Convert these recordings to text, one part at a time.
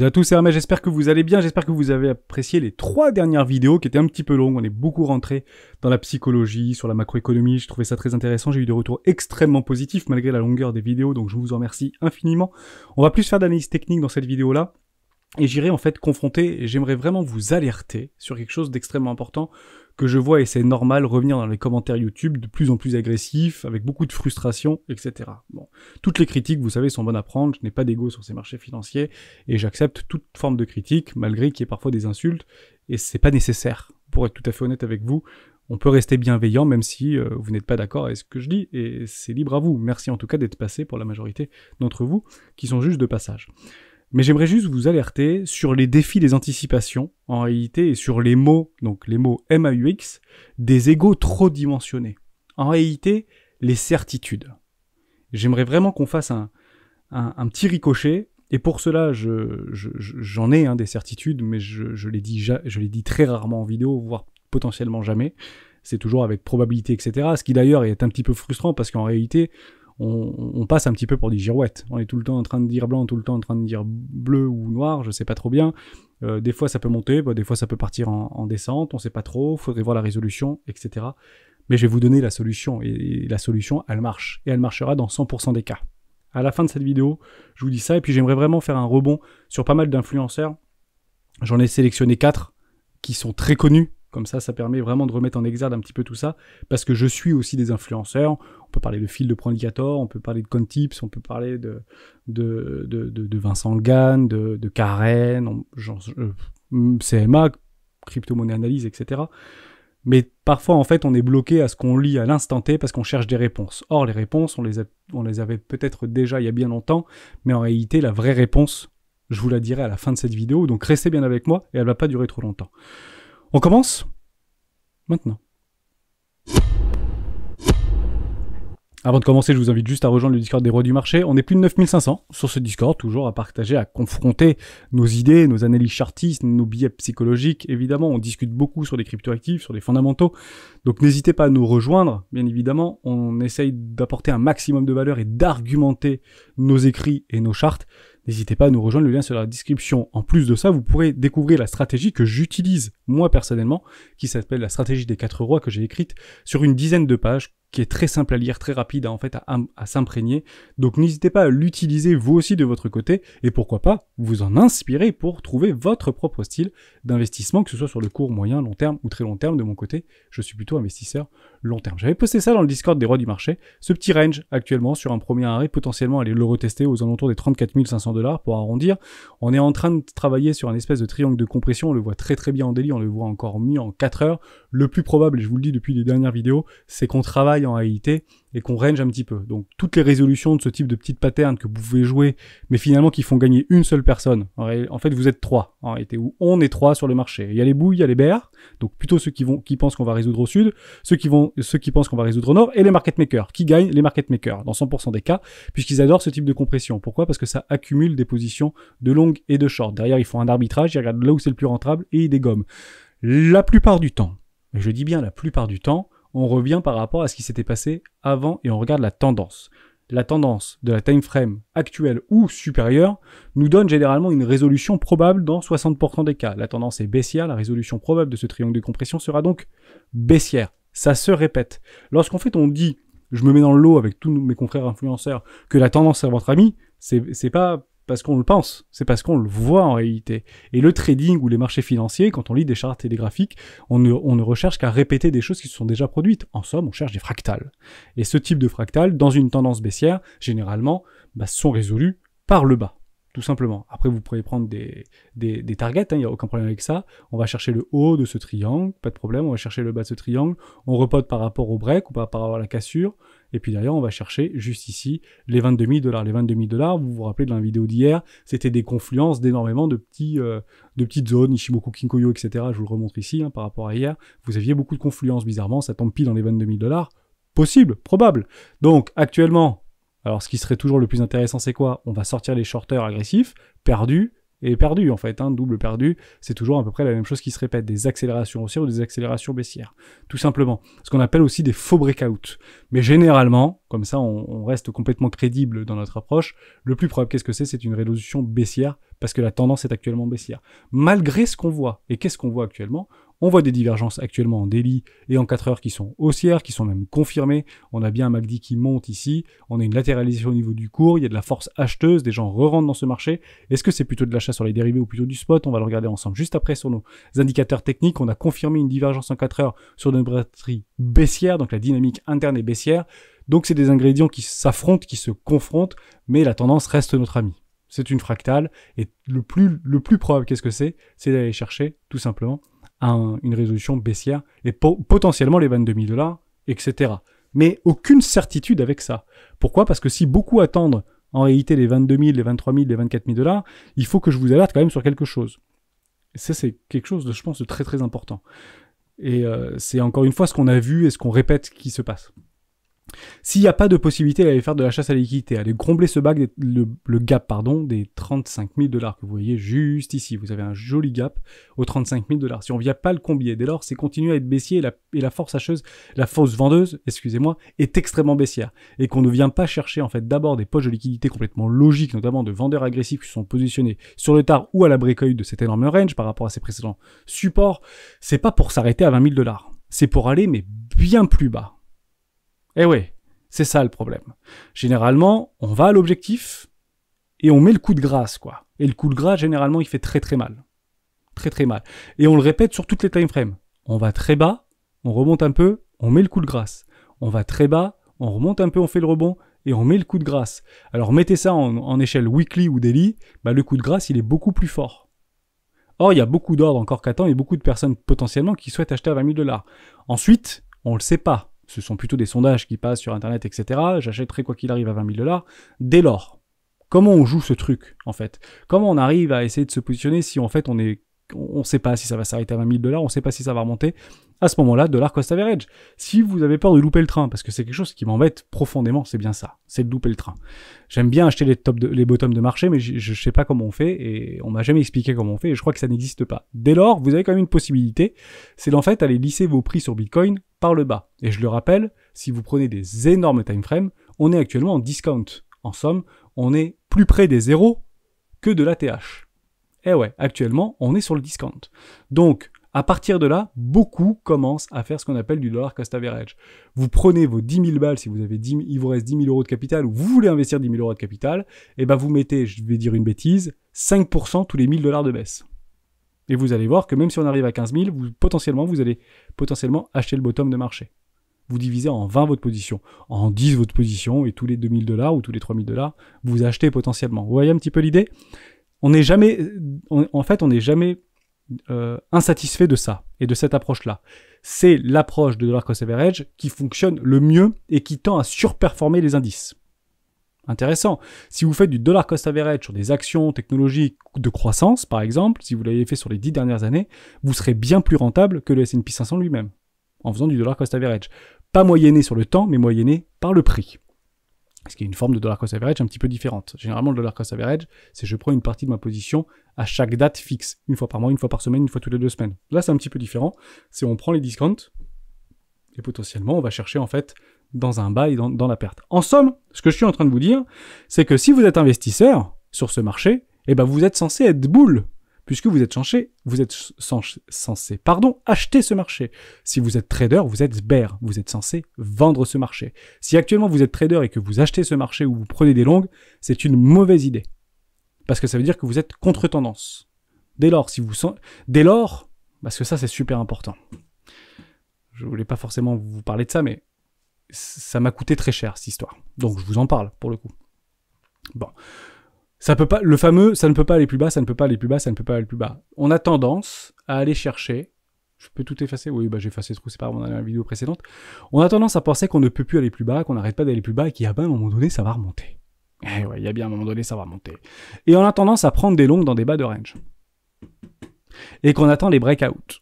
toutes et à tous, c'est Hermès, j'espère que vous allez bien, j'espère que vous avez apprécié les 3 dernières vidéos qui étaient un petit peu longues, on est beaucoup rentré dans la psychologie, sur la macroéconomie, je trouvais ça très intéressant, j'ai eu des retours extrêmement positifs malgré la longueur des vidéos, donc je vous en remercie infiniment. On va plus faire d'analyse technique dans cette vidéo-là, et j'irai en fait confronter, et j'aimerais vraiment vous alerter sur quelque chose d'extrêmement important que je vois, et c'est normal, revenir dans les commentaires YouTube de plus en plus agressifs, avec beaucoup de frustration, etc. Bon, toutes les critiques, vous savez, sont bonnes à prendre, je n'ai pas d'ego sur ces marchés financiers, et j'accepte toute forme de critique, malgré qu'il y ait parfois des insultes, et c'est pas nécessaire, pour être tout à fait honnête avec vous. On peut rester bienveillant, même si vous n'êtes pas d'accord avec ce que je dis, et c'est libre à vous. Merci en tout cas d'être passé pour la majorité d'entre vous, qui sont juste de passage. Mais j'aimerais juste vous alerter sur les défis des anticipations, en réalité, et sur les mots, donc les mots MAUX, des égos trop dimensionnés. En réalité, les certitudes. J'aimerais vraiment qu'on fasse un petit ricochet, et pour cela, j'en ai des certitudes, mais je les dis très rarement en vidéo, voire potentiellement jamais. C'est toujours avec probabilité, etc. Ce qui d'ailleurs est un petit peu frustrant, parce qu'en réalité, on passe un petit peu pour des girouettes. On est tout le temps en train de dire blanc, tout le temps en train de dire bleu ou noir, je sais pas trop bien. Des fois ça peut monter, des fois ça peut partir en descente, on sait pas trop, faudrait voir la résolution, etc. Mais je vais vous donner la solution, et la solution, elle marche. Et elle marchera dans 100% des cas. À la fin de cette vidéo, je vous dis ça, et puis j'aimerais vraiment faire un rebond sur pas mal d'influenceurs. J'en ai sélectionné 4 qui sont très connus. Comme ça permet vraiment de remettre en exergue un petit peu tout ça, parce que je suis aussi des influenceurs. On peut parler de Phil de Indicator, on peut parler de Contips, on peut parler de Vincent Gann, de Karen, CMA, crypto-monnaie analyse, etc. Mais parfois, en fait, on est bloqué à ce qu'on lit à l'instant T parce qu'on cherche des réponses. Or, les réponses, on les avait peut-être déjà il y a bien longtemps, mais en réalité, la vraie réponse, je vous la dirai à la fin de cette vidéo, donc restez bien avec moi, et elle va pas durer trop longtemps. On commence maintenant. Avant de commencer, je vous invite juste à rejoindre le Discord des rois du marché. On est plus de 9500 sur ce Discord, toujours à partager, à confronter nos idées, nos analyses chartistes, nos biais psychologiques. Évidemment, on discute beaucoup sur des cryptoactifs, sur des fondamentaux. Donc n'hésitez pas à nous rejoindre, bien évidemment. On essaye d'apporter un maximum de valeur et d'argumenter nos écrits et nos chartes. N'hésitez pas à nous rejoindre, le lien est sur la description. En plus de ça, vous pourrez découvrir la stratégie que j'utilise, moi personnellement, qui s'appelle la stratégie des 4 rois, que j'ai écrite sur une dizaine de pages, qui est très simple à lire, très rapide à s'imprégner. Donc n'hésitez pas à l'utiliser vous aussi de votre côté, et pourquoi pas vous en inspirer pour trouver votre propre style d'investissement, que ce soit sur le court, moyen, long terme ou très long terme. De mon côté, je suis plutôt investisseur long terme. J'avais posté ça dans le Discord des rois du marché, ce petit range actuellement sur un premier arrêt, potentiellement aller le retester aux alentours des 34 500 $ pour arrondir. On est en train de travailler sur un espèce de triangle de compression, on le voit très très bien en daily, on le voit encore mieux en 4 heures. Le plus probable, et je vous le dis depuis les dernières vidéos, c'est qu'on travaille en réalité et qu'on range un petit peu. Donc toutes les résolutions de ce type de petites patterns que vous pouvez jouer, mais finalement qui font gagner une seule personne. En fait, vous êtes 3 en réalité, ou on est 3 sur le marché. Il y a les bouilles, il y a les bears, donc plutôt ceux qui pensent qu'on va résoudre au sud, ceux qui pensent qu'on va résoudre au nord, et les market makers. Qui gagnent? Les market makers, dans 100% des cas, puisqu'ils adorent ce type de compression. Pourquoi? Parce que ça accumule des positions de long et de short. Derrière, ils font un arbitrage, ils regardent là où c'est le plus rentable et ils dégomment. La plupart du temps, et je dis bien la plupart du temps, on revient par rapport à ce qui s'était passé avant et on regarde la tendance. La tendance de la time frame actuelle ou supérieure nous donne généralement une résolution probable dans 60% des cas. La tendance est baissière, la résolution probable de ce triangle de compression sera donc baissière. Ça se répète. Lorsqu'en fait on dit, je me mets dans le lot avec tous mes confrères influenceurs, que la tendance est votre ami, c'est pas parce qu'on le pense, c'est parce qu'on le voit en réalité. Et le trading ou les marchés financiers, quand on lit des charts et des graphiques, on ne recherche qu'à répéter des choses qui se sont déjà produites. En somme, on cherche des fractales. Et ce type de fractales, dans une tendance baissière, généralement, sont résolus par le bas. Tout simplement. Après, vous pourrez prendre des targets, il n'y a aucun problème avec ça. On va chercher le haut de ce triangle, pas de problème. On va chercher le bas de ce triangle. On repote par rapport au break ou par rapport à la cassure. Et puis derrière, on va chercher juste ici les 22 000 $. Les 22 000 $, vous vous rappelez de la vidéo d'hier, c'était des confluences d'énormément de petites zones, Ishimoku, Kinkoyo, etc. Je vous le remontre ici, par rapport à hier. Vous aviez beaucoup de confluences, bizarrement, ça tombe pile dans les 22 000 $. Possible, probable. Donc, actuellement, alors ce qui serait toujours le plus intéressant, c'est quoi? On va sortir les shorters agressifs, perdus, et perdu en fait, hein, double perdu, c'est toujours à peu près la même chose qui se répète, des accélérations haussières ou des accélérations baissières, tout simplement. Ce qu'on appelle aussi des faux breakouts. Mais généralement, comme ça on reste complètement crédible dans notre approche, le plus probable, qu'est-ce que c'est? C'est une résolution baissière, parce que la tendance est actuellement baissière. Malgré ce qu'on voit, et qu'est-ce qu'on voit actuellement? On voit des divergences actuellement en daily et en 4 heures qui sont haussières, qui sont même confirmées. On a bien un MACD qui monte ici, on a une latéralisation au niveau du cours, il y a de la force acheteuse, des gens re-rentrent dans ce marché. Est-ce que c'est plutôt de l'achat sur les dérivés ou plutôt du spot? On va le regarder ensemble. Juste après, sur nos indicateurs techniques, on a confirmé une divergence en 4 heures sur une batterie baissière, donc la dynamique interne est baissière. Donc c'est des ingrédients qui s'affrontent, qui se confrontent, mais la tendance reste notre ami. C'est une fractale, et le plus probable, qu'est-ce que c'est? C'est d'aller chercher, tout simplement, une résolution baissière, et potentiellement les 22 000 $, etc. Mais aucune certitude avec ça. Pourquoi? Parce que si beaucoup attendent en réalité les 22 000, les 23 000, les 24 000 $, il faut que je vous alerte quand même sur quelque chose. Et ça, c'est quelque chose, je pense, de très très important. Et c'est encore une fois ce qu'on a vu et ce qu'on répète qui se passe. S'il n'y a pas de possibilité d'aller faire de la chasse à la liquidité, aller combler ce le gap des 35 000 $ que vous voyez juste ici, vous avez un joli gap aux 35 000 $. Si on ne vient pas le combler, dès lors c'est continuer à être baissier et la force acheteuse, la force vendeuse, excusez-moi, est extrêmement baissière. Et qu'on ne vient pas chercher en fait d'abord des poches de liquidité complètement logiques, notamment de vendeurs agressifs qui sont positionnés sur le tard ou à la break-out de cet énorme range par rapport à ses précédents supports, c'est pas pour s'arrêter à 20 000 $. C'est pour aller mais bien plus bas. Eh ouais, c'est ça le problème. Généralement, on va à l'objectif et on met le coup de grâce, quoi. Et le coup de grâce, généralement, il fait très très mal. Très très mal. Et on le répète sur toutes les time frames. On va très bas, on remonte un peu, on met le coup de grâce. On va très bas, on remonte un peu, on fait le rebond et on met le coup de grâce. Alors mettez ça en échelle weekly ou daily, le coup de grâce, il est beaucoup plus fort. Or, il y a beaucoup d'ordres encore qu'attendent et beaucoup de personnes potentiellement qui souhaitent acheter à 20 000 $. Ensuite, on le sait pas. Ce sont plutôt des sondages qui passent sur Internet, etc. J'achèterai quoi qu'il arrive à 20 000 $. Dès lors, comment on joue ce truc, en fait? Comment on arrive à essayer de se positionner si, en fait, on ne sait pas si ça va s'arrêter à 20 000 $, on ne sait pas si ça va remonter? À ce moment-là, dollar cost average. Si vous avez peur de louper le train, parce que c'est quelque chose qui m'embête profondément, c'est bien ça, c'est de louper le train. J'aime bien acheter les bottoms de marché, mais je sais pas comment on fait, et on m'a jamais expliqué comment on fait, et je crois que ça n'existe pas. Dès lors, vous avez quand même une possibilité, c'est d'en fait aller lisser vos prix sur Bitcoin par le bas. Et je le rappelle, si vous prenez des énormes time frames, on est actuellement en discount. En somme, on est plus près des zéros que de l'ATH. Eh ouais, actuellement, on est sur le discount. Donc, à partir de là, beaucoup commencent à faire ce qu'on appelle du dollar cost average. Vous prenez vos 10 000 balles, si vous avez il vous reste 10 000 € de capital, ou vous voulez investir 10 000 € de capital, et vous mettez, je vais dire une bêtise, 5% tous les 1 000 $ de baisse. Et vous allez voir que même si on arrive à 15 000, vous allez potentiellement acheter le bottom de marché. Vous divisez en 20 votre position, en 10 votre position, et tous les 2 000 $ ou tous les 3 000 $, vous achetez potentiellement. Vous voyez un petit peu l'idée? On n'est jamais insatisfait de ça et de cette approche-là. C'est l'approche de dollar cost average qui fonctionne le mieux et qui tend à surperformer les indices. Intéressant. Si vous faites du dollar cost average sur des actions technologiques de croissance, par exemple, si vous l'avez fait sur les 10 dernières années, vous serez bien plus rentable que le S&P 500 lui-même, en faisant du dollar cost average. Pas moyenné sur le temps, mais moyenné par le prix. Ce qui est une forme de dollar cost average un petit peu différente. Généralement, le dollar cost average, c'est je prends une partie de ma position à chaque date fixe. Une fois par mois, une fois par semaine, une fois toutes les 2 semaines. Là, c'est un petit peu différent. C'est on prend les discounts et potentiellement, on va chercher en fait dans un bas et dans la perte. En somme, ce que je suis en train de vous dire, c'est que si vous êtes investisseur sur ce marché, vous êtes censé être bull, puisque vous êtes censé acheter ce marché. Si vous êtes trader, vous êtes bear, vous êtes censé vendre ce marché. Si actuellement vous êtes trader et que vous achetez ce marché ou vous prenez des longues, c'est une mauvaise idée. Parce que ça veut dire que vous êtes contre-tendance. Dès lors, parce que ça c'est super important. Je voulais pas forcément vous parler de ça, mais ça m'a coûté très cher cette histoire. Donc je vous en parle pour le coup. Bon. Ça peut pas, le fameux, ça ne peut pas aller plus bas, ça ne peut pas aller plus bas, ça ne peut pas aller plus bas. On a tendance à aller chercher, je peux tout effacer, oui, j'ai effacé ce trou, c'est pas grave, on a la vidéo précédente. On a tendance à penser qu'on ne peut plus aller plus bas, qu'on n'arrête pas d'aller plus bas et qu'il y a bien un moment donné, ça va remonter. Eh ouais, il y a bien un moment donné, ça va remonter. Et on a tendance à prendre des longues dans des bas de range. Et qu'on attend les breakouts.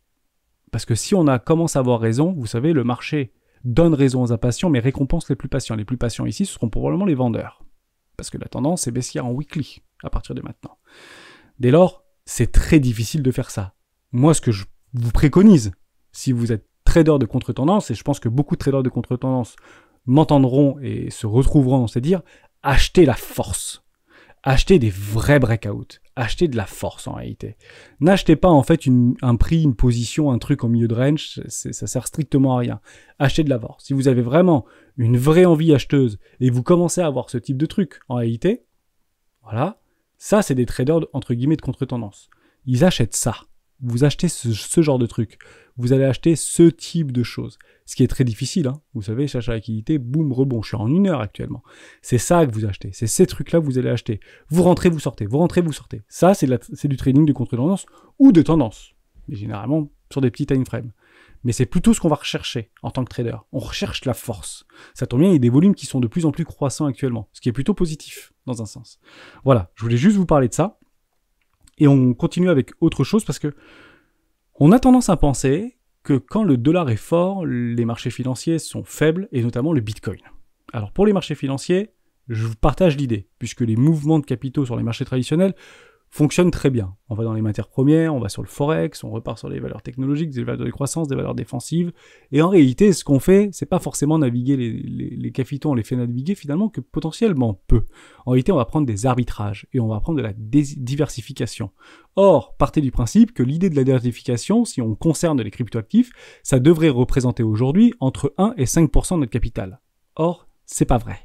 Parce que si on commence à avoir raison, vous savez, le marché donne raison aux impatients, mais récompense les plus patients. Les plus patients ici, ce seront probablement les vendeurs. Parce que la tendance est baissière en weekly, à partir de maintenant. Dès lors, c'est très difficile de faire ça. Moi, ce que je vous préconise, si vous êtes trader de contre-tendance, et je pense que beaucoup de traders de contre-tendance m'entendront et se retrouveront, c'est-à-dire acheter la force. Achetez des vrais breakouts. Achetez de la force en réalité. N'achetez pas en fait un prix, une position, un truc en milieu de range, ça sert strictement à rien. Achetez de la force. Si vous avez vraiment une vraie envie acheteuse et vous commencez à avoir ce type de truc en réalité, voilà, ça c'est des traders entre guillemets de contre-tendance. Ils achètent ça. Vous achetez ce genre de truc. Vous allez acheter ce type de choses. Ce qui est très difficile, hein. Vous savez, cherche à la liquidité, boum, rebond. Je suis en 1 heure actuellement. C'est ça que vous achetez. C'est ces trucs-là que vous allez acheter. Vous rentrez, vous sortez. Vous rentrez, vous sortez. Ça, c'est du trading de contre-tendance ou de tendance. Mais généralement, sur des petits time frames. Mais c'est plutôt ce qu'on va rechercher en tant que trader. On recherche la force. Ça tombe bien, il y a des volumes qui sont de plus en plus croissants actuellement. Ce qui est plutôt positif, dans un sens. Voilà. Je voulais juste vous parler de ça. Et on continue avec autre chose parce que on a tendance à penser que quand le dollar est fort, les marchés financiers sont faibles, et notamment le Bitcoin. Alors pour les marchés financiers, je vous partage l'idée, puisque les mouvements de capitaux sur les marchés traditionnels fonctionnent très bien. On va dans les matières premières, on va sur le forex, on repart sur les valeurs technologiques, des valeurs de croissance, des valeurs défensives, et en réalité, ce qu'on fait, c'est pas forcément naviguer les capitaux, on les fait naviguer finalement que potentiellement peu. En réalité, on va prendre des arbitrages, et on va prendre de la diversification. Or, partez du principe que l'idée de la diversification, si on concerne les cryptoactifs, ça devrait représenter aujourd'hui entre 1 et 5% de notre capital. Or, c'est pas vrai.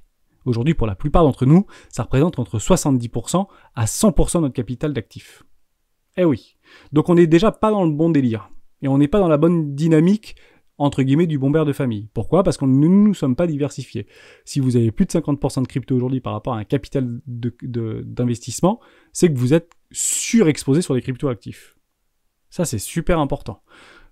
Aujourd'hui, pour la plupart d'entre nous, ça représente entre 70% à 100% de notre capital d'actifs. Eh oui. Donc on n'est déjà pas dans le bon délire. Et on n'est pas dans la bonne dynamique, entre guillemets, du bombeur de famille. Pourquoi ? Parce que nous ne nous sommes pas diversifiés. Si vous avez plus de 50% de crypto aujourd'hui par rapport à un capital d'investissement, c'est que vous êtes surexposé sur les cryptoactifs. Ça, c'est super important.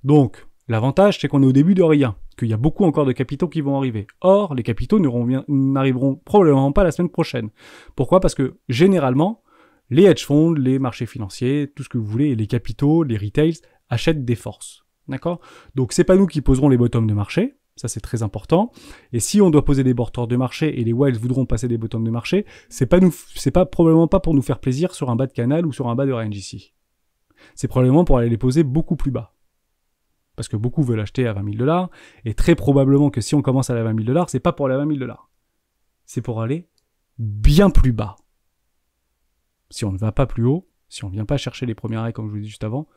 Donc, l'avantage, c'est qu'on est au début de rien, qu'il y a beaucoup encore de capitaux qui vont arriver. Or, les capitaux n'arriveront probablement pas la semaine prochaine. Pourquoi ? Parce que, généralement, les hedge funds, les marchés financiers, tout ce que vous voulez, les capitaux, les retails, achètent des forces. D'accord ? Donc, c'est pas nous qui poserons les bottoms de marché. Ça, c'est très important. Et si on doit poser des borders de marché et les wilds voudront passer des bottoms de marché, c'est probablement pas pour nous faire plaisir sur un bas de canal ou sur un bas de range ici. C'est probablement pour aller les poser beaucoup plus bas. Parce que beaucoup veulent acheter à 20 000 $, et très probablement que si on commence à aller à 20 000 $, c'est pas pour aller à 20 000 $. C'est pour aller bien plus bas. Si on ne va pas plus haut, si on ne vient pas chercher les premiers arrêts comme je vous ai dit juste avant,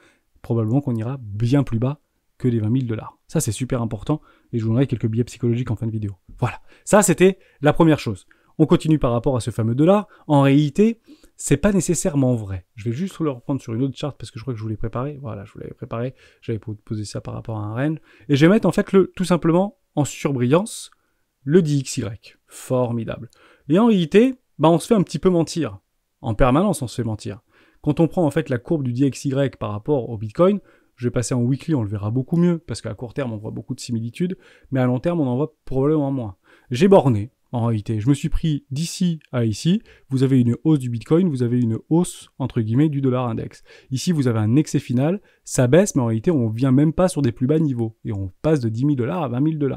probablement qu'on ira bien plus bas que les 20 000 $. Ça, c'est super important, et je vous donnerai quelques biais psychologiques en fin de vidéo. Voilà, ça c'était la première chose. On continue par rapport à ce fameux dollar. En réalité, c'est pas nécessairement vrai. Je vais juste le reprendre sur une autre charte parce que je crois que je vous l'ai préparé. Voilà, je vous l'avais préparé. J'avais posé ça par rapport à un range. Et je vais mettre en fait tout simplement en surbrillance le DXY. Formidable. Et en réalité, on se fait un petit peu mentir. En permanence, on se fait mentir. Quand on prend en fait la courbe du DXY par rapport au Bitcoin, je vais passer en weekly, on le verra beaucoup mieux parce qu'à court terme, on voit beaucoup de similitudes, mais à long terme, on en voit probablement moins. J'ai borné. En réalité, je me suis pris d'ici à ici, vous avez une hausse du Bitcoin, vous avez une hausse, entre guillemets, du dollar index. Ici, vous avez un excès final, ça baisse, mais en réalité, on ne vient même pas sur des plus bas niveaux. Et on passe de 10 000 $ à 20 000 $.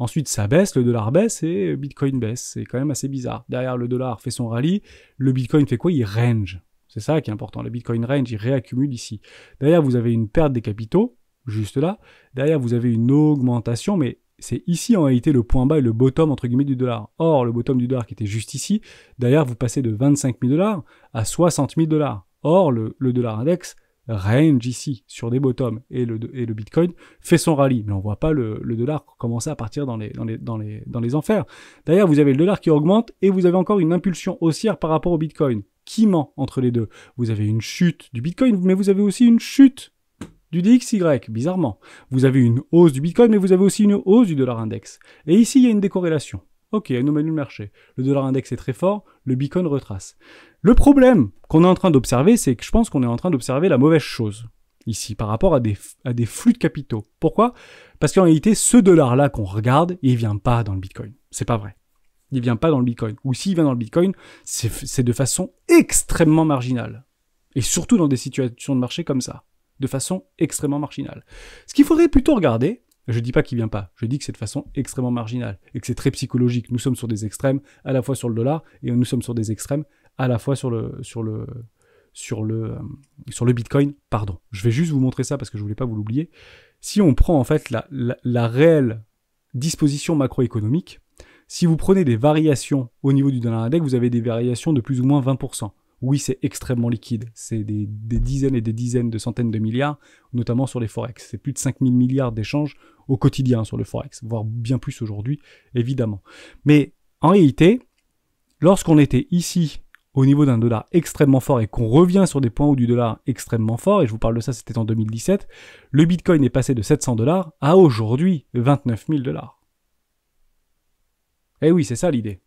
Ensuite, ça baisse, le dollar baisse et Bitcoin baisse. C'est quand même assez bizarre. Derrière, le dollar fait son rallye, le Bitcoin fait quoi ? Il range. C'est ça qui est important. Le Bitcoin range, il réaccumule ici. Derrière, vous avez une perte des capitaux, juste là. Derrière, vous avez une augmentation, mais c'est ici en réalité le point bas et le bottom entre guillemets du dollar. Or, le bottom du dollar qui était juste ici, derrière vous passez de 25 000 $ à 60 000 $. Or, le dollar index range ici sur des bottoms et le Bitcoin fait son rallye. Mais on voit pas le dollar commencer à partir dans les enfers. Derrière, vous avez le dollar qui augmente et vous avez encore une impulsion haussière par rapport au Bitcoin. Qui ment entre les deux ? Vous avez une chute du Bitcoin, mais vous avez aussi une chute du DXY, bizarrement. Vous avez une hausse du Bitcoin, mais vous avez aussi une hausse du dollar index. Et ici, il y a une décorrélation. Ok, anomalie du marché. Le dollar index est très fort, le Bitcoin retrace. Le problème qu'on est en train d'observer, c'est que je pense qu'on est en train d'observer la mauvaise chose, ici, par rapport à des flux de capitaux. Pourquoi ? Parce qu'en réalité, ce dollar-là qu'on regarde, il vient pas dans le Bitcoin. C'est pas vrai. Il vient pas dans le Bitcoin. Ou s'il vient dans le Bitcoin, c'est de façon extrêmement marginale. Et surtout dans des situations de marché comme ça. De façon extrêmement marginale. Ce qu'il faudrait plutôt regarder, je dis pas qu'il vient pas, je dis que c'est de façon extrêmement marginale et que c'est très psychologique. Nous sommes sur des extrêmes à la fois sur le dollar et nous sommes sur des extrêmes à la fois sur sur le Bitcoin, pardon. Je vais juste vous montrer ça parce que je voulais pas vous l'oublier. Si on prend en fait la réelle disposition macroéconomique, si vous prenez des variations au niveau du dollar index, vous avez des variations de plus ou moins 20%. Oui, c'est extrêmement liquide. C'est des dizaines et des dizaines de centaines de milliards, notamment sur les forex. C'est plus de 5000 milliards d'échanges au quotidien sur le forex, voire bien plus aujourd'hui, évidemment. Mais en réalité, lorsqu'on était ici au niveau d'un dollar extrêmement fort et qu'on revient sur des points hauts du dollar extrêmement fort, et je vous parle de ça, c'était en 2017, le Bitcoin est passé de 700 $ à aujourd'hui 29 000 $. Eh oui, c'est ça l'idée.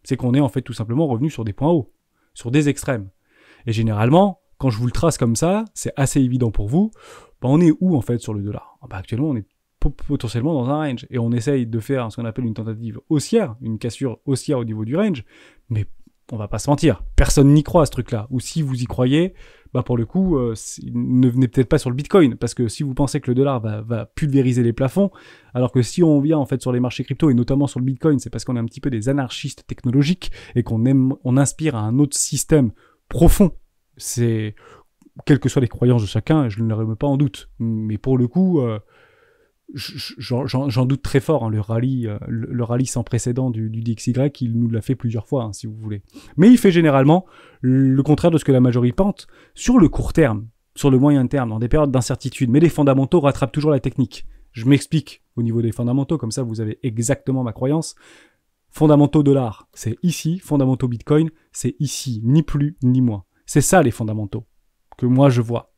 C'est qu'on est en fait tout simplement revenu sur des points hauts, sur des extrêmes. Et généralement, quand je vous le trace comme ça, c'est assez évident pour vous, on est où en fait sur le dollar? Actuellement, on est potentiellement dans un range, et on essaye de faire ce qu'on appelle une tentative haussière, une cassure haussière au niveau du range, mais on va pas se mentir, personne n'y croit à ce truc-là. Ou si vous y croyez, pour le coup, ne venez peut-être pas sur le Bitcoin, parce que si vous pensez que le dollar va pulvériser les plafonds, alors que si on vient en fait sur les marchés crypto, et notamment sur le Bitcoin, c'est parce qu'on est un petit peu des anarchistes technologiques, et on inspire à un autre système profond. C'est, quelles que soient les croyances de chacun, je ne les remets pas en doute. Mais pour le coup, j'en doute très fort, hein, le rallye sans précédent du DXY, il nous l'a fait plusieurs fois, hein, si vous voulez. Mais il fait généralement le contraire de ce que la majorité pense sur le court terme, sur le moyen terme, dans des périodes d'incertitude. Mais les fondamentaux rattrapent toujours la technique. Je m'explique au niveau des fondamentaux, comme ça vous avez exactement ma croyance. Fondamentaux dollar, c'est ici. Fondamentaux Bitcoin, c'est ici. Ni plus, ni moins. C'est ça les fondamentaux que moi je vois.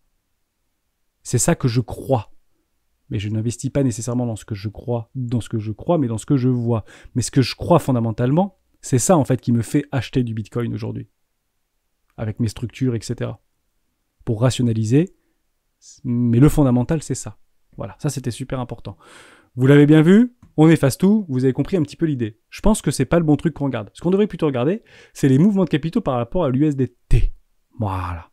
C'est ça que je crois. Mais je n'investis pas nécessairement dans ce que je crois, mais dans ce que je vois. Mais ce que je crois fondamentalement, c'est ça en fait qui me fait acheter du Bitcoin aujourd'hui. Avec mes structures, etc. Pour rationaliser. Mais le fondamental, c'est ça. Voilà, ça c'était super important. Vous l'avez bien vu, on efface tout, vous avez compris un petit peu l'idée. Je pense que c'est pas le bon truc qu'on regarde. Ce qu'on devrait plutôt regarder, c'est les mouvements de capitaux par rapport à l'USDT. Voilà.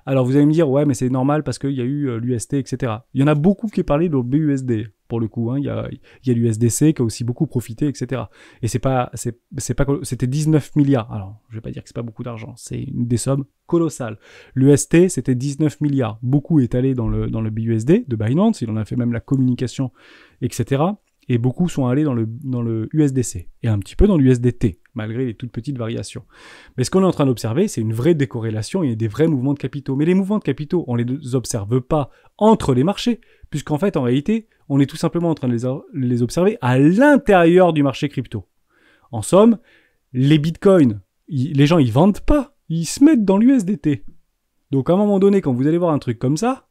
Alors vous allez me dire, ouais, mais c'est normal parce qu'il y a eu l'UST, etc. Il y en a beaucoup qui parlé de BUSD, pour le coup. Hein. Il y a l'USDC qui a aussi beaucoup profité, etc. Et c'était 19 milliards. Alors, je vais pas dire que c'est pas beaucoup d'argent, c'est des sommes colossales. L'UST, c'était 19 milliards. Beaucoup est allé dans le BUSD de Binance, il en a fait même la communication, etc. Et beaucoup sont allés dans le USDC, et un petit peu dans l'USDT, malgré les toutes petites variations. Mais ce qu'on est en train d'observer, c'est une vraie décorrélation et des vrais mouvements de capitaux. Mais les mouvements de capitaux, on ne les observe pas entre les marchés, puisqu'en fait, en réalité, on est tout simplement en train de les observer à l'intérieur du marché crypto. En somme, les bitcoins, les gens, ils vendent pas, ils se mettent dans l'USDT. Donc à un moment donné, quand vous allez voir un truc comme ça,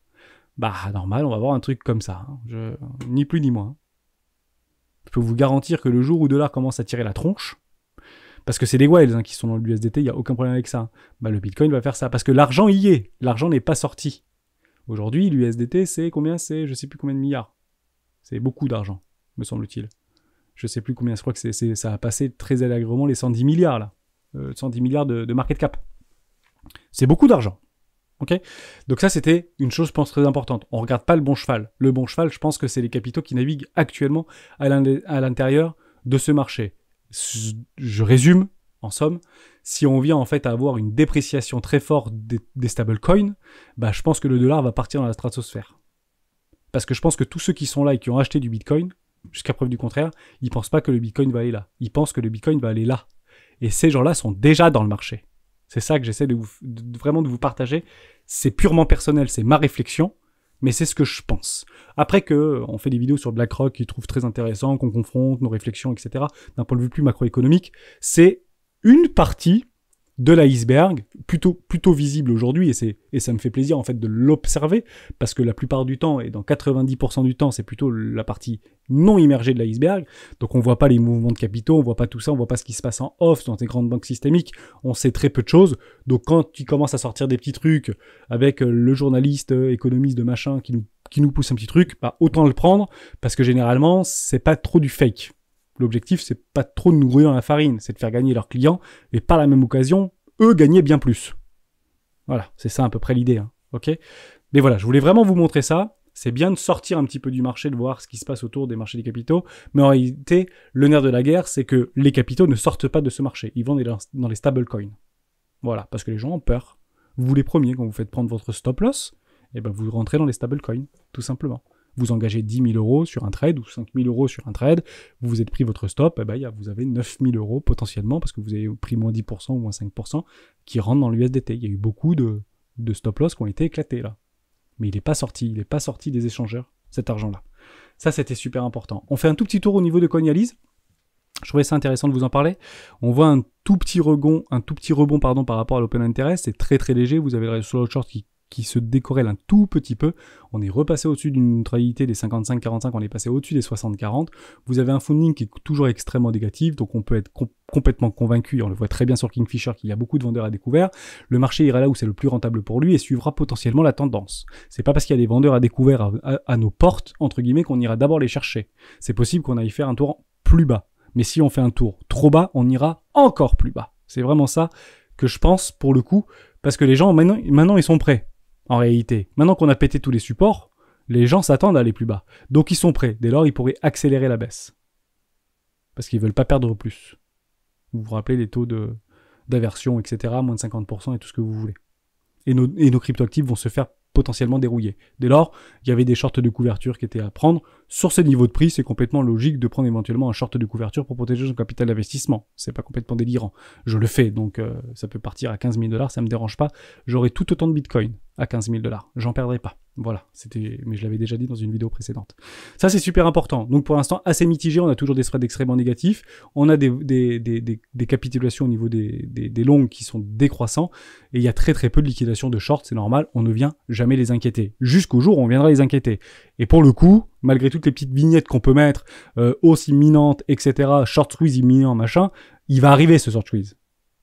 normal, on va voir un truc comme ça. Hein. Ni plus ni moins. Je peux vous garantir que le jour où le dollar commence à tirer la tronche, parce que c'est des whales qui sont dans l'USDT, il n'y a aucun problème avec ça. Le Bitcoin va faire ça, parce que l'argent y est, l'argent n'est pas sorti. Aujourd'hui, l'USDT, c'est combien? C'est je sais plus combien de milliards. C'est beaucoup d'argent, me semble-t-il. Je sais plus combien, je crois que ça a passé très allègrement les 110 milliards, là. 110 milliards de market cap. C'est beaucoup d'argent. Ok, donc ça c'était une chose je pense très importante. On regarde pas le bon cheval. Le bon cheval, je pense que c'est les capitaux qui naviguent actuellement à l'intérieur de ce marché. Je résume, en somme, si on vient en fait à avoir une dépréciation très forte des stablecoins, je pense que le dollar va partir dans la stratosphère. Parce que je pense que tous ceux qui sont là et qui ont acheté du Bitcoin, jusqu'à preuve du contraire, ils pensent pas que le Bitcoin va aller là. Ils pensent que le Bitcoin va aller là. Et ces gens-là sont déjà dans le marché. C'est ça que j'essaie vraiment de vous partager. C'est purement personnel, c'est ma réflexion, mais c'est ce que je pense. Après on fait des vidéos sur BlackRock qu'ils trouvent très intéressant, qu'on confronte nos réflexions, etc. D'un point de vue plus macroéconomique, c'est une partie de l'iceberg, plutôt visible aujourd'hui, et ça me fait plaisir en fait de l'observer, parce que la plupart du temps, et dans 90% du temps, c'est plutôt la partie non immergée de l'iceberg, donc on voit pas les mouvements de capitaux, on voit pas tout ça, on voit pas ce qui se passe en off dans ces grandes banques systémiques, on sait très peu de choses, donc quand tu commences à sortir des petits trucs avec le journaliste, économiste de machin qui nous pousse un petit truc, autant le prendre, parce que généralement, c'est pas trop du fake. L'objectif, c'est pas trop de nous rouler dans la farine, c'est de faire gagner leurs clients, et par la même occasion, eux gagner bien plus. Voilà, c'est ça à peu près l'idée, hein, ok ? Mais voilà, je voulais vraiment vous montrer ça. C'est bien de sortir un petit peu du marché, de voir ce qui se passe autour des marchés des capitaux, mais en réalité, le nerf de la guerre, c'est que les capitaux ne sortent pas de ce marché, ils vont dans les stablecoins. Voilà, parce que les gens ont peur. vous les premiers, quand vous faites prendre votre stop loss, et ben vous rentrez dans les stablecoins, tout simplement. Vous engagez 10 000 euros sur un trade ou 5 000 euros sur un trade, vous vous êtes pris votre stop, et ben vous avez 9 000 euros potentiellement, parce que vous avez pris moins 10% ou moins 5% qui rentrent dans l'USDT. Il y a eu beaucoup de stop loss qui ont été éclatés là. Mais il n'est pas sorti des échangeurs, cet argent-là. Ça, c'était super important. On fait un tout petit tour au niveau de Coinalyse. Je trouvais ça intéressant de vous en parler. On voit un tout petit rebond par rapport à l'open interest. C'est très très léger. Vous avez le slow short qui se décorrèle un tout petit peu. On est repassé au-dessus d'une neutralité des 55-45, on est passé au-dessus des 60-40. Vous avez un funding qui est toujours extrêmement négatif, donc on peut être complètement convaincu, et on le voit très bien sur Kingfisher, qu'il y a beaucoup de vendeurs à découvert. Le marché ira là où c'est le plus rentable pour lui et suivra potentiellement la tendance. C'est pas parce qu'il y a des vendeurs à découvert à nos portes, entre guillemets, qu'on ira d'abord les chercher. C'est possible qu'on aille faire un tour plus bas. Mais si on fait un tour trop bas, on ira encore plus bas. C'est vraiment ça que je pense, pour le coup, parce que les gens, maintenant ils sont prêts. En réalité, maintenant qu'on a pété tous les supports, les gens s'attendent à aller plus bas. Donc ils sont prêts. Dès lors, ils pourraient accélérer la baisse. Parce qu'ils veulent pas perdre plus. Vous vous rappelez les taux d'aversion, etc., moins de 50% et tout ce que vous voulez. Et nos cryptoactifs vont se faire potentiellement dérouiller. Dès lors, il y avait des shorts de couverture qui étaient à prendre. Sur ces niveaux de prix, c'est complètement logique de prendre éventuellement un short de couverture pour protéger son capital d'investissement. C'est pas complètement délirant. Je le fais, donc ça peut partir à 15 000 $, ça me dérange pas. J'aurai tout autant de Bitcoin à 15 000 $. J'en perdrai pas. Voilà, mais je l'avais déjà dit dans une vidéo précédente. Ça, c'est super important. Donc pour l'instant, assez mitigé, on a toujours des spreads extrêmement négatifs. On a des capitulations au niveau des longues qui sont décroissants. Et il y a très très peu de liquidation de shorts, c'est normal, on ne vient jamais les inquiéter. Jusqu'au jour où on viendra les inquiéter. Et pour le coup, malgré toutes les petites vignettes qu'on peut mettre, hausse imminente, etc., short squeeze imminent, machin, il va arriver ce short squeeze.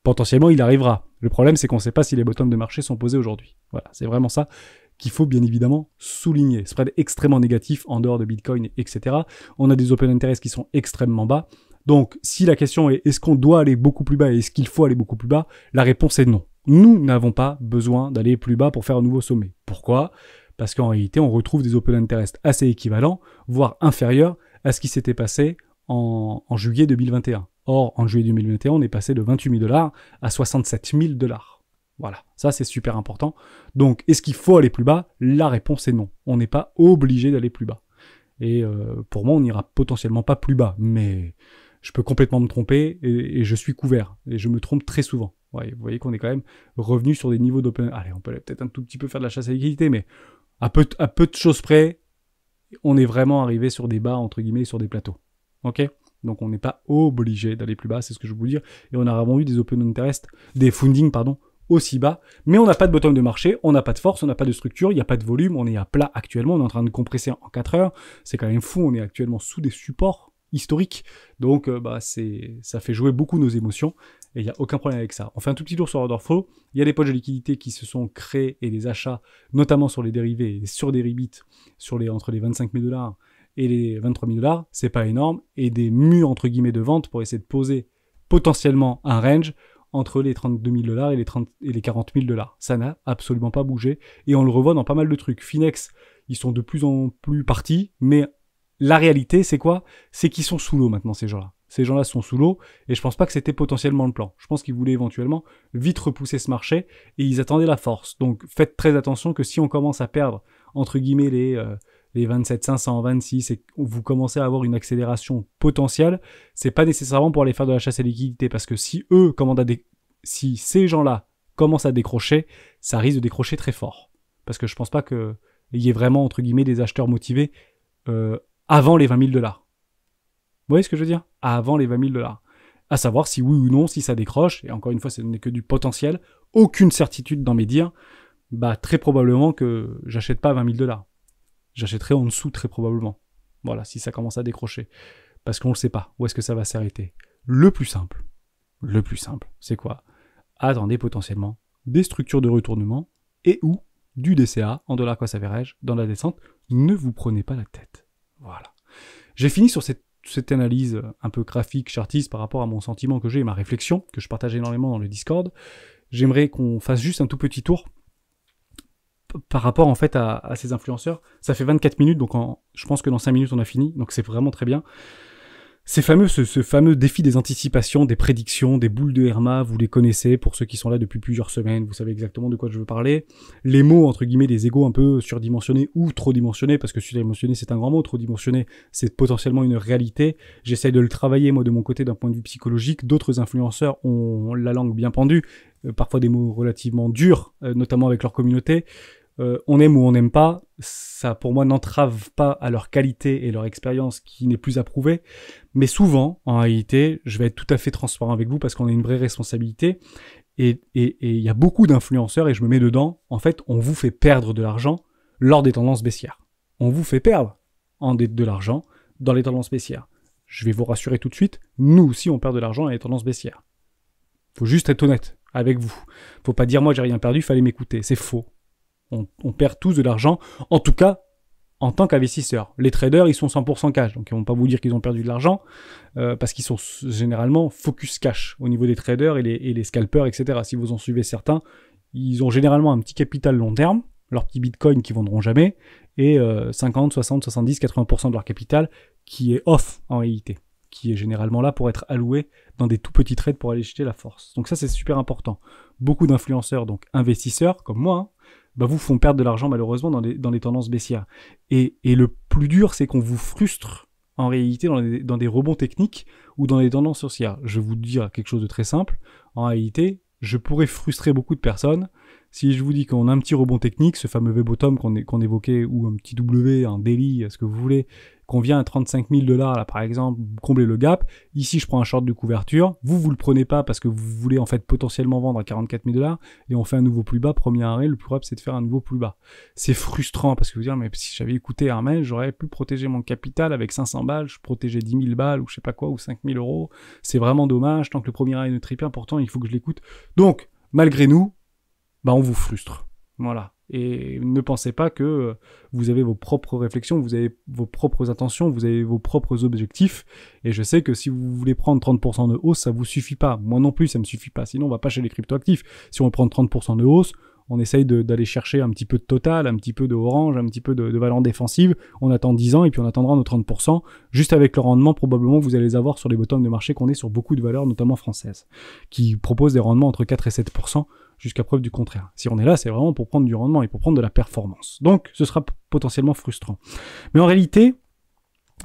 Potentiellement, il arrivera. Le problème, c'est qu'on ne sait pas si les bottoms de marché sont posés aujourd'hui. Voilà, c'est vraiment ça qu'il faut bien évidemment souligner. Spread extrêmement négatif en dehors de Bitcoin, etc. On a des open interest qui sont extrêmement bas. Donc, si la question est est-ce qu'on doit aller beaucoup plus bas et est-ce qu'il faut aller beaucoup plus bas, la réponse est non. Nous n'avons pas besoin d'aller plus bas pour faire un nouveau sommet. Pourquoi ? Parce qu'en réalité, on retrouve des open interest assez équivalents, voire inférieurs à ce qui s'était passé en juillet 2021. Or, en juillet 2021, on est passé de 28 000 $ à 67 000 $. Voilà, ça c'est super important. Donc, est-ce qu'il faut aller plus bas ? La réponse est non. On n'est pas obligé d'aller plus bas. Et pour moi, on n'ira potentiellement pas plus bas. Mais je peux complètement me tromper et je suis couvert. Et je me trompe très souvent. Ouais, vous voyez qu'on est quand même revenu sur des niveaux d'open... Allez, on peut peut-être un tout petit peu faire de la chasse à liquidité, mais à peu de choses près, on est vraiment arrivé sur des bas, entre guillemets, sur des plateaux. Ok ? Donc on n'est pas obligé d'aller plus bas, c'est ce que je veux vous dire. Et on a vraiment eu des open interest, des funding, aussi bas, mais on n'a pas de bottom de marché, on n'a pas de force, on n'a pas de structure, il n'y a pas de volume, on est à plat actuellement, on est en train de compresser en 4 heures, c'est quand même fou, on est actuellement sous des supports historiques, donc ça fait jouer beaucoup nos émotions, et il n'y a aucun problème avec ça. On fait un tout petit tour sur order flow, il y a des poches de liquidité qui se sont créés, et des achats, notamment sur les dérivés, et sur des rebits, entre les 25 000 $ et les 23 000 $, c'est pas énorme, et des murs entre guillemets de vente pour essayer de poser potentiellement un range entre les 32 000 $ et les 40 000 $. Ça n'a absolument pas bougé, et on le revoit dans pas mal de trucs. Finex, ils sont de plus en plus partis, mais la réalité, c'est quoi ? C'est qu'ils sont sous l'eau maintenant, ces gens-là. Ces gens-là sont sous l'eau, et je pense pas que c'était potentiellement le plan. Je pense qu'ils voulaient éventuellement vite repousser ce marché, et ils attendaient la force. Donc faites très attention que si on commence à perdre, entre guillemets, les 27 526 et vous commencez à avoir une accélération potentielle, c'est pas nécessairement pour aller faire de la chasse à liquidité, parce que si ces gens-là commencent à décrocher, ça risque de décrocher très fort. Parce que je pense pas qu'il y ait vraiment, entre guillemets, des acheteurs motivés avant les 20 000 $. Vous voyez ce que je veux dire ? Avant les 20 000 $. À savoir si oui ou non, si ça décroche, et encore une fois, ce n'est que du potentiel, aucune certitude dans mes dires, très probablement que j'achète pas 20 000 $. J'achèterai en dessous très probablement. Voilà, si ça commence à décrocher. Parce qu'on ne le sait pas. Où est-ce que ça va s'arrêter ? Le plus simple, c'est quoi ? Attendez potentiellement des structures de retournement et ou du DCA en dollar cost average dans la descente. Ne vous prenez pas la tête. Voilà. J'ai fini sur cette analyse un peu graphique, chartiste par rapport à mon sentiment que j'ai et ma réflexion, que je partage énormément dans le Discord. J'aimerais qu'on fasse juste un tout petit tour par rapport en fait à ces influenceurs. Ça fait 24 minutes, donc je pense que dans 5 minutes on a fini, donc c'est vraiment très bien. Ce fameux défi des anticipations, des prédictions, des boules de Herma, vous les connaissez, pour ceux qui sont là depuis plusieurs semaines, vous savez exactement de quoi je veux parler. Les mots, entre guillemets, des égos un peu surdimensionnés ou trop dimensionnés, parce que surdimensionné c'est un grand mot, trop dimensionné c'est potentiellement une réalité. J'essaye de le travailler moi de mon côté d'un point de vue psychologique. D'autres influenceurs ont la langue bien pendue, parfois des mots relativement durs, notamment avec leur communauté. On aime ou on n'aime pas, ça pour moi n'entrave pas à leur qualité et leur expérience qui n'est plus approuvée, mais souvent, en réalité, je vais être tout à fait transparent avec vous parce qu'on a une vraie responsabilité, et il y a beaucoup d'influenceurs, et je me mets dedans, en fait, on vous fait perdre de l'argent lors des tendances baissières. On vous fait perdre de l'argent dans les tendances baissières. Je vais vous rassurer tout de suite, nous aussi on perd de l'argent dans les tendances baissières. Faut juste être honnête avec vous. Faut pas dire moi j'ai rien perdu, fallait m'écouter, c'est faux. On perd tous de l'argent, en tout cas en tant qu'investisseurs. Les traders, ils sont 100% cash, donc ils vont pas vous dire qu'ils ont perdu de l'argent, parce qu'ils sont généralement focus cash au niveau des traders et les scalpers, etc. Si vous en suivez certains, ils ont généralement un petit capital long terme, leurs petits bitcoins qui vendront jamais, et 50, 60, 70, 80% de leur capital qui est off en réalité, qui est généralement là pour être alloué dans des tout petits trades pour aller jeter la force. Donc ça, c'est super important. Beaucoup d'influenceurs, donc investisseurs, comme moi, vous font perdre de l'argent malheureusement dans les tendances baissières. Et le plus dur, c'est qu'on vous frustre en réalité dans des rebonds techniques ou dans les tendances haussières. Je vais vous dire quelque chose de très simple. En réalité, je pourrais frustrer beaucoup de personnes si je vous dis qu'on a un petit rebond technique, ce fameux V-bottom qu'on évoquait, ou un petit W, un daily, ce que vous voulez, qu'on vient à 35 000 $ là par exemple, combler le gap. Ici je prends un short de couverture, vous le prenez pas parce que vous voulez en fait potentiellement vendre à 44 000 $, et on fait un nouveau plus bas, premier arrêt, le plus rapide c'est de faire un nouveau plus bas. C'est frustrant parce que vous dire mais si j'avais écouté Hermès, j'aurais pu protéger mon capital avec 500 balles, je protégeais 10 000 balles ou je sais pas quoi, ou 5 000 €. C'est vraiment dommage, tant que le premier arrêt ne tripe pas, pourtant il faut que je l'écoute. Donc, malgré nous, on vous frustre. Voilà. Et ne pensez pas que vous avez vos propres réflexions, vous avez vos propres intentions, vous avez vos propres objectifs. Et je sais que si vous voulez prendre 30% de hausse, ça vous suffit pas. Moi non plus, ça me suffit pas. Sinon, on va pas chez les cryptoactifs. Si on veut prendre 30% de hausse, on essaye d'aller chercher un petit peu de Total, un petit peu de Orange, un petit peu de valeur défensive. On attend 10 ans et puis on attendra nos 30%. Juste avec le rendement, probablement, vous allez les avoir sur les bottoms de marché qu'on est sur beaucoup de valeurs, notamment françaises, qui proposent des rendements entre 4 et 7%. Jusqu'à preuve du contraire. Si on est là, c'est vraiment pour prendre du rendement et pour prendre de la performance. Donc, ce sera potentiellement frustrant. Mais en réalité,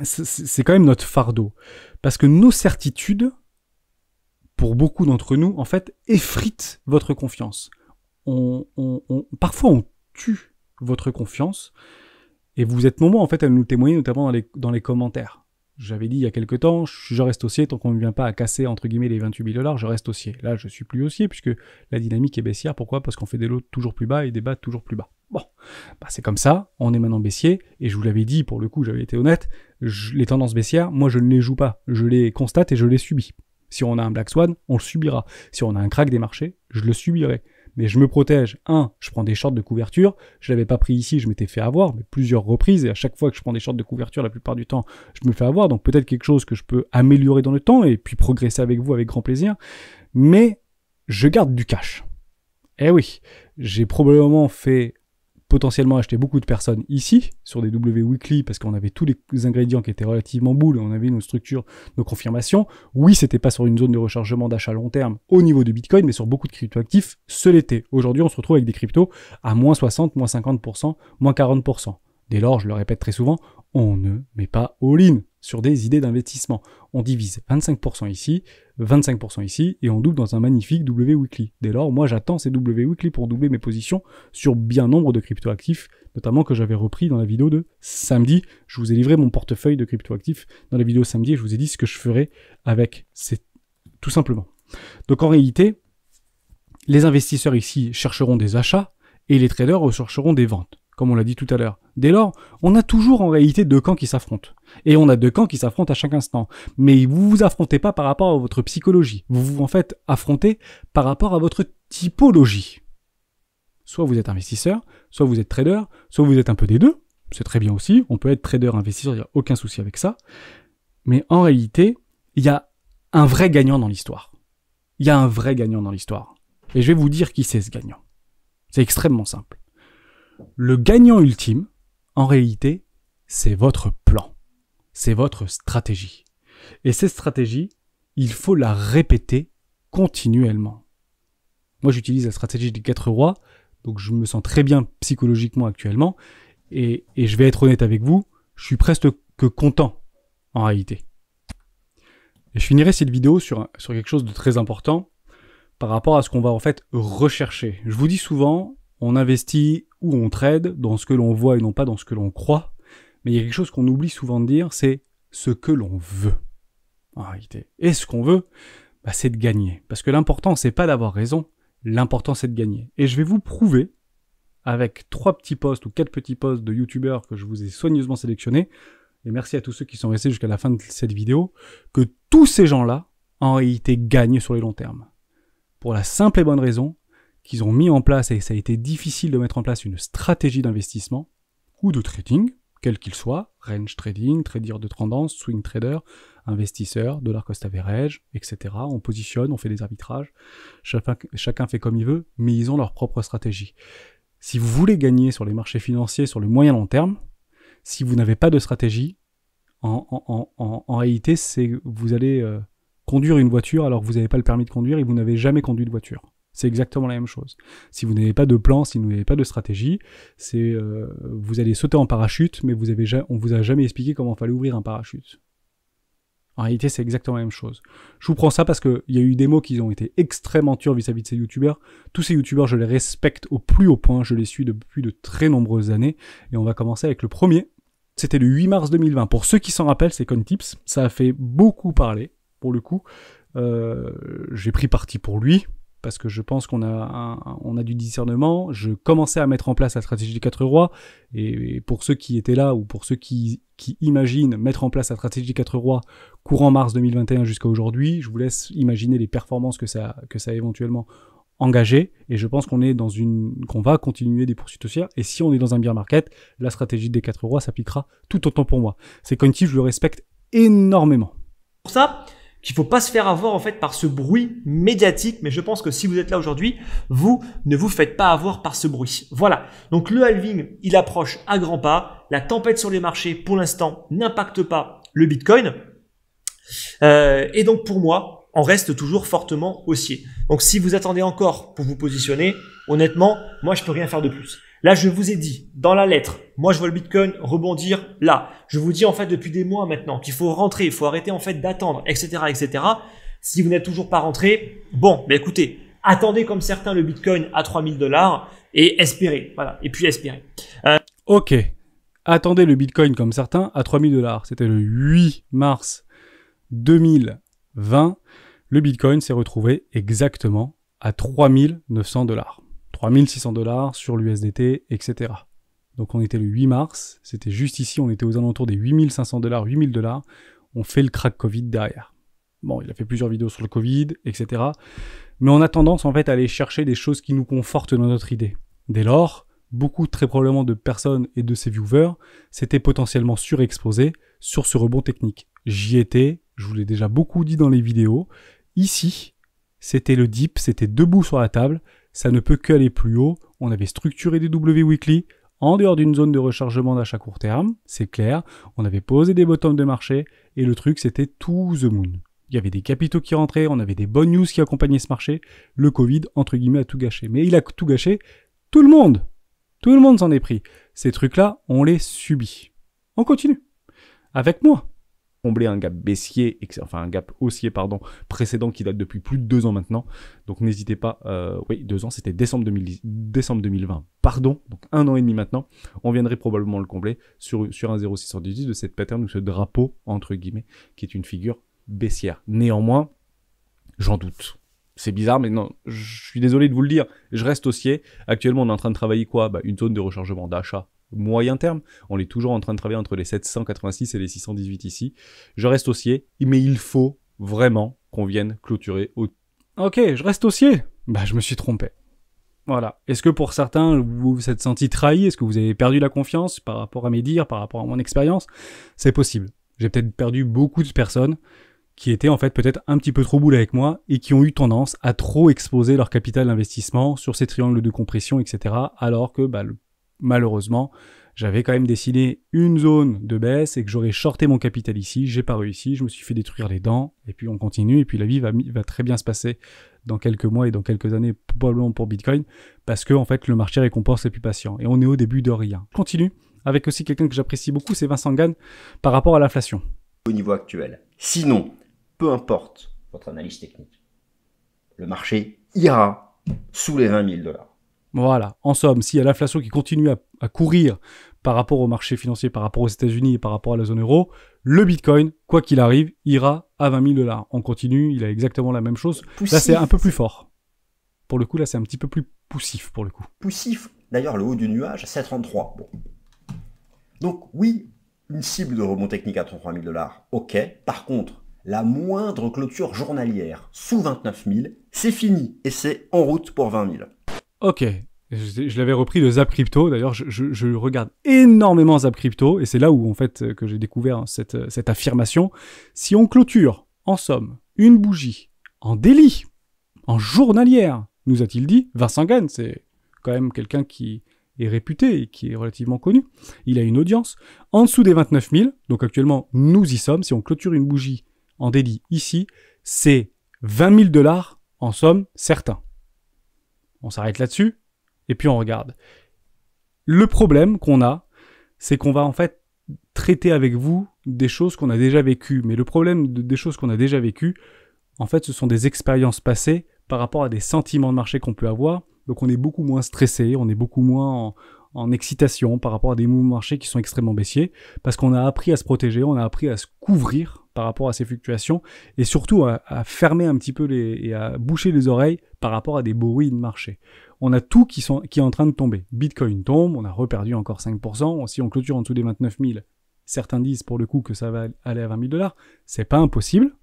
c'est quand même notre fardeau. Parce que nos certitudes, pour beaucoup d'entre nous, en fait, effritent votre confiance. Parfois, on tue votre confiance. Et vous êtes nombreux, en fait, à nous le témoigner, notamment dans les commentaires. J'avais dit il y a quelques temps, je reste haussier tant qu'on ne vient pas à casser entre guillemets les 28 000 $, je reste haussier. Là, je suis plus haussier puisque la dynamique est baissière. Pourquoi ? Parce qu'on fait des lots toujours plus bas et des bas toujours plus bas. Bon, c'est comme ça, on est maintenant baissier, et je vous l'avais dit, pour le coup, j'avais été honnête, les tendances baissières, moi je ne les joue pas, je les constate et je les subis. Si on a un Black Swan, on le subira. Si on a un crack des marchés, je le subirai. Mais je me protège. Je prends des shorts de couverture. Je l'avais pas pris ici, je m'étais fait avoir, mais plusieurs reprises. Et à chaque fois que je prends des shorts de couverture, la plupart du temps, je me fais avoir. Donc peut-être quelque chose que je peux améliorer dans le temps et puis progresser avec vous avec grand plaisir. Mais je garde du cash. Eh oui, j'ai probablement fait potentiellement acheter beaucoup de personnes ici, sur des W Weekly, parce qu'on avait tous les ingrédients qui étaient relativement boules, et on avait nos structures, nos confirmations. Oui, c'était pas sur une zone de rechargement d'achat long terme au niveau de Bitcoin, mais sur beaucoup de cryptoactifs, ce l'était. Aujourd'hui, on se retrouve avec des cryptos à moins 60, moins 50%, moins 40%. Dès lors, je le répète très souvent, on ne met pas all-in sur des idées d'investissement. On divise 25% ici, 25% ici, et on double dans un magnifique W Weekly. Dès lors, moi j'attends ces W Weekly pour doubler mes positions sur bien nombre de cryptoactifs, notamment que j'avais repris dans la vidéo de samedi. Je vous ai livré mon portefeuille de cryptoactifs dans la vidéo samedi, et je vous ai dit ce que je ferais avec. C'est tout simplement. Donc en réalité, les investisseurs ici chercheront des achats, et les traders rechercheront des ventes, comme on l'a dit tout à l'heure. Dès lors, on a toujours en réalité deux camps qui s'affrontent. Et on a deux camps qui s'affrontent à chaque instant. Mais vous vous affrontez pas par rapport à votre psychologie. Vous vous en fait affrontez par rapport à votre typologie. Soit vous êtes investisseur, soit vous êtes trader, soit vous êtes un peu des deux. C'est très bien aussi. On peut être trader, investisseur, il n'y a aucun souci avec ça. Mais en réalité, il y a un vrai gagnant dans l'histoire. Il y a un vrai gagnant dans l'histoire. Et je vais vous dire qui c'est ce gagnant. C'est extrêmement simple. Le gagnant ultime, en réalité, c'est votre plan. C'est votre stratégie. Et cette stratégie, il faut la répéter continuellement. Moi, j'utilise la stratégie des 4 rois, donc je me sens très bien psychologiquement actuellement, et je vais être honnête avec vous, je suis presque que content, en réalité. Et je finirai cette vidéo sur quelque chose de très important, par rapport à ce qu'on va en fait rechercher. Je vous dis souvent, on investit ou on trade dans ce que l'on voit et non pas dans ce que l'on croit, mais il y a quelque chose qu'on oublie souvent de dire, c'est ce que l'on veut, en réalité. Et ce qu'on veut, c'est de gagner. Parce que l'important, c'est pas d'avoir raison, l'important, c'est de gagner. Et je vais vous prouver, avec 3 petits posts ou 4 petits posts de youtubeurs que je vous ai soigneusement sélectionnés, et merci à tous ceux qui sont restés jusqu'à la fin de cette vidéo, que tous ces gens-là, en réalité, gagnent sur les longs termes. Pour la simple et bonne raison qu'ils ont mis en place, et ça a été difficile de mettre en place, une stratégie d'investissement ou de trading, quel qu'il soit, range trading, trader de tendance, swing trader, investisseur, dollar cost average, etc. On positionne, on fait des arbitrages, chacun fait comme il veut, mais ils ont leur propre stratégie. Si vous voulez gagner sur les marchés financiers sur le moyen long terme, si vous n'avez pas de stratégie, en réalité, vous allez conduire une voiture alors que vous n'avez pas le permis de conduire et vous n'avez jamais conduit de voiture. C'est exactement la même chose. Si vous n'avez pas de plan, si vous n'avez pas de stratégie, vous allez sauter en parachute, mais on vous a jamais expliqué comment il fallait ouvrir un parachute. En réalité, c'est exactement la même chose. Je vous prends ça parce qu'il y a eu des mots qui ont été extrêmement durs vis-à-vis de ces youtubeurs. Tous ces youtubeurs, je les respecte au plus haut point. Je les suis depuis de très nombreuses années. Et on va commencer avec le premier. C'était le 8 mars 2020. Pour ceux qui s'en rappellent, c'est CoinTips. Ça a fait beaucoup parler, pour le coup. J'ai pris parti pour lui, parce que je pense qu'on a du discernement. Je commençais à mettre en place la stratégie des 4 rois, et pour ceux qui étaient là, ou pour ceux qui imaginent mettre en place la stratégie des 4 rois courant mars 2021 jusqu'à aujourd'hui, je vous laisse imaginer les performances que ça a éventuellement engagé, et je pense qu'on va continuer des poursuites haussières, et si on est dans un bear market, la stratégie des 4 rois s'appliquera tout autant pour moi. C'est CoinTips, je le respecte énormément. Pour ça, qu'il ne faut pas se faire avoir en fait par ce bruit médiatique, mais je pense que si vous êtes là aujourd'hui, vous ne vous faites pas avoir par ce bruit. Voilà, donc le halving, il approche à grands pas, la tempête sur les marchés pour l'instant n'impacte pas le Bitcoin, et donc pour moi, on reste toujours fortement haussier. Donc si vous attendez encore pour vous positionner, honnêtement, moi je peux rien faire de plus. Là, je vous ai dit, dans la lettre, moi, je vois le Bitcoin rebondir là. Je vous dis, en fait, depuis des mois maintenant, qu'il faut rentrer, il faut arrêter, en fait, d'attendre, etc., etc. Si vous n'êtes toujours pas rentré, bon, écoutez, attendez comme certains le Bitcoin à 3000 $, et espérez. Voilà. Et puis, espérez. Ok. Attendez le Bitcoin comme certains à 3000 $. C'était le 8 mars 2020. Le Bitcoin s'est retrouvé exactement à 3900 $. 3600 $ sur l'USDT, etc. Donc on était le 8 mars, c'était juste ici, on était aux alentours des 8500 $, 8000 $. On fait le crack Covid derrière. Bon, il a fait plusieurs vidéos sur le Covid, etc. Mais on a tendance en fait à aller chercher des choses qui nous confortent dans notre idée. Dès lors, beaucoup très probablement de personnes et de ces viewers s'étaient potentiellement surexposés sur ce rebond technique. J'y étais, je vous l'ai déjà beaucoup dit dans les vidéos. Ici, c'était le dip, c'était debout sur la table. Ça ne peut qu'aller plus haut. On avait structuré des W weekly en dehors d'une zone de rechargement d'achat court terme, c'est clair. On avait posé des bottoms de marché et le truc c'était to the moon. Il y avait des capitaux qui rentraient, on avait des bonnes news qui accompagnaient ce marché. Le Covid, entre guillemets, a tout gâché. Mais il a tout gâché, tout le monde. Tout le monde s'en est pris. Ces trucs-là, on les subit. On continue. Avec moi. Combler un gap baissier, enfin un gap haussier, précédent qui date depuis plus de 2 ans maintenant. Donc n'hésitez pas, oui, 2 ans, c'était décembre 2020, donc 1 an et demi maintenant. On viendrait probablement le combler sur un 0,618 de cette pattern ou ce drapeau, entre guillemets, qui est une figure baissière. Néanmoins, j'en doute. C'est bizarre, mais non, je suis désolé de vous le dire, je reste haussier. Actuellement, on est en train de travailler quoi ? Une zone de rechargement d'achat moyen terme, on est toujours en train de travailler entre les 786 et les 618 ici. Je reste haussier, mais il faut vraiment qu'on vienne clôturer au... Ok, je reste haussier. Je me suis trompé. Voilà. Est-ce que pour certains, vous vous êtes senti trahi ? Est-ce que vous avez perdu la confiance par rapport à mes dires, par rapport à mon expérience ? C'est possible. J'ai peut-être perdu beaucoup de personnes qui étaient en fait peut-être un petit peu trop boules avec moi et qui ont eu tendance à trop exposer leur capital d'investissement sur ces triangles de compression, etc. Alors que malheureusement, j'avais quand même dessiné une zone de baisse et que j'aurais shorté mon capital ici, j'ai pas réussi, je me suis fait détruire les dents, et puis on continue, et puis la vie va très bien se passer dans quelques mois et dans quelques années, probablement pour Bitcoin, parce que en fait le marché récompense les plus patients, et on est au début de rien. Je continue avec aussi quelqu'un que j'apprécie beaucoup, c'est Vincent Gann, par rapport à l'inflation. Au niveau actuel. Sinon, peu importe votre analyse technique, le marché ira sous les 20 000 $. Voilà, en somme, s'il y a l'inflation qui continue à courir par rapport au marché financier, par rapport aux États-Unis et par rapport à la zone euro, le Bitcoin, quoi qu'il arrive, ira à 20 000 $. On continue, il a exactement la même chose. Poussif. Là, c'est un peu plus fort. Pour le coup, là, c'est un petit peu plus poussif, pour le coup. Poussif, d'ailleurs, le haut du nuage, 7,33. Bon. Donc, oui, une cible de rebond technique à 33 000 $, ok. Par contre, la moindre clôture journalière sous 29 000, c'est fini et c'est en route pour 20 000. Ok, je l'avais repris de Zap Crypto. D'ailleurs, je regarde énormément Zap Crypto et c'est là où en fait que j'ai découvert cette affirmation. Si on clôture, en somme, une bougie en daily, en journalière, nous a-t-il dit, Vincent Gann, c'est quand même quelqu'un qui est réputé et qui est relativement connu. Il a une audience en dessous des 29 000. Donc actuellement, nous y sommes. Si on clôture une bougie en daily ici, c'est 20 000 $ en somme certain. On s'arrête là-dessus, et puis on regarde. Le problème qu'on a, c'est qu'on va en fait traiter avec vous des choses qu'on a déjà vécues. Mais le problème des choses qu'on a déjà vécues, en fait, ce sont des expériences passées par rapport à des sentiments de marché qu'on peut avoir. Donc on est beaucoup moins stressé, on est beaucoup moins en excitation par rapport à des mouvements de marché qui sont extrêmement baissiers, parce qu'on a appris à se protéger, on a appris à se couvrir par rapport à ces fluctuations, et surtout à fermer un petit peu et à boucher les oreilles par rapport à des bruits de marché. On a tout qui est en train de tomber. Bitcoin tombe, on a reperdu encore 5%, si on clôture en dessous des 29 000, certains disent pour le coup que ça va aller à 20 000 $, c'est pas impossible,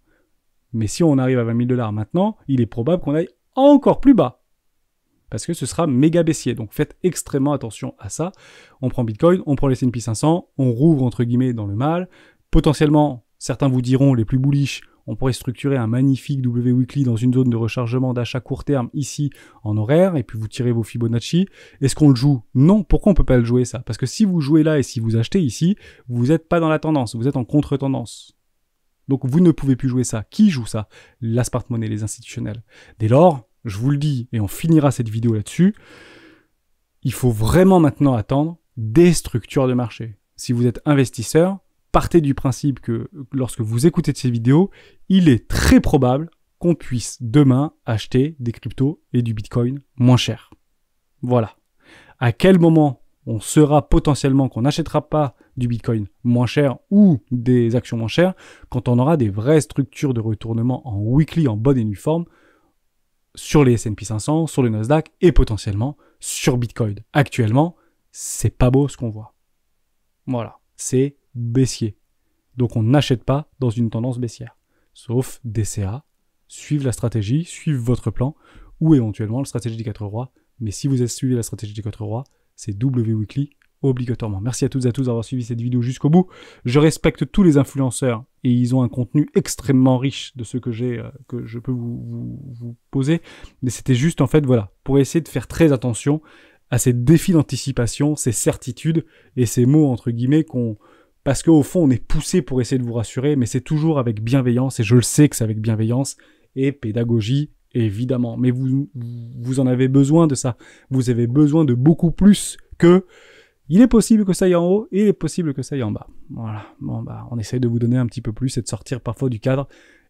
mais si on arrive à 20 000 $ maintenant, il est probable qu'on aille encore plus bas, parce que ce sera méga baissier. Donc faites extrêmement attention à ça. On prend Bitcoin, on prend les S&P 500, on rouvre entre guillemets dans le mal. Potentiellement, certains vous diront, les plus bullish, on pourrait structurer un magnifique W Weekly dans une zone de rechargement d'achat court terme ici en horaire, et puis vous tirez vos Fibonacci. Est-ce qu'on le joue? Non. Pourquoi on peut pas le jouer ça? Parce que si vous jouez là et si vous achetez ici, vous n'êtes pas dans la tendance, vous êtes en contre-tendance. Donc vous ne pouvez plus jouer ça. Qui joue ça? La smart money, les institutionnels. Dès lors, je vous le dis, et on finira cette vidéo là-dessus, il faut vraiment maintenant attendre des structures de marché. Si vous êtes investisseur, partez du principe que lorsque vous écoutez de ces vidéos, il est très probable qu'on puisse demain acheter des cryptos et du Bitcoin moins cher. Voilà. À quel moment on saura potentiellement qu'on n'achètera pas du Bitcoin moins cher ou des actions moins chères? Quand on aura des vraies structures de retournement en weekly, en bonne et nue forme, sur les S&P 500, sur le Nasdaq et potentiellement sur Bitcoin. Actuellement, c'est pas beau ce qu'on voit. Voilà, c'est baissier. Donc on n'achète pas dans une tendance baissière. Sauf DCA, suivre la stratégie, suivre votre plan, ou éventuellement la stratégie des 4 rois. Mais si vous avez suivi la stratégie des 4 rois, c'est W Weekly obligatoirement. Merci à toutes et à tous d'avoir suivi cette vidéo jusqu'au bout. Je respecte tous les influenceurs et ils ont un contenu extrêmement riche de ce que j'ai, que je peux vous poser. Mais c'était juste en fait, voilà, pour essayer de faire très attention à ces défis d'anticipation, ces certitudes et ces mots entre guillemets parce qu'au fond on est poussé pour essayer de vous rassurer, mais c'est toujours avec bienveillance et je le sais que c'est avec bienveillance et pédagogie évidemment. Mais vous en avez besoin de ça. Vous avez besoin de beaucoup plus que il est possible que ça aille en haut et il est possible que ça aille en bas. Voilà. Bon, on essaye de vous donner un petit peu plus et de sortir parfois du cadre.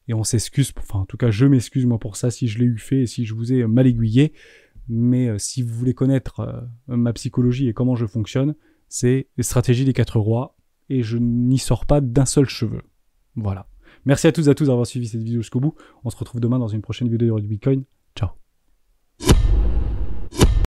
Et on s'excuse, enfin, en tout cas, je m'excuse moi pour ça si je l'ai eu fait et si je vous ai mal aiguillé. Mais si vous voulez connaître ma psychologie et comment je fonctionne, c'est les stratégies des 4 rois et je n'y sors pas d'un seul cheveu. Voilà. Merci à tous d'avoir suivi cette vidéo jusqu'au bout. On se retrouve demain dans une prochaine vidéo du Bitcoin.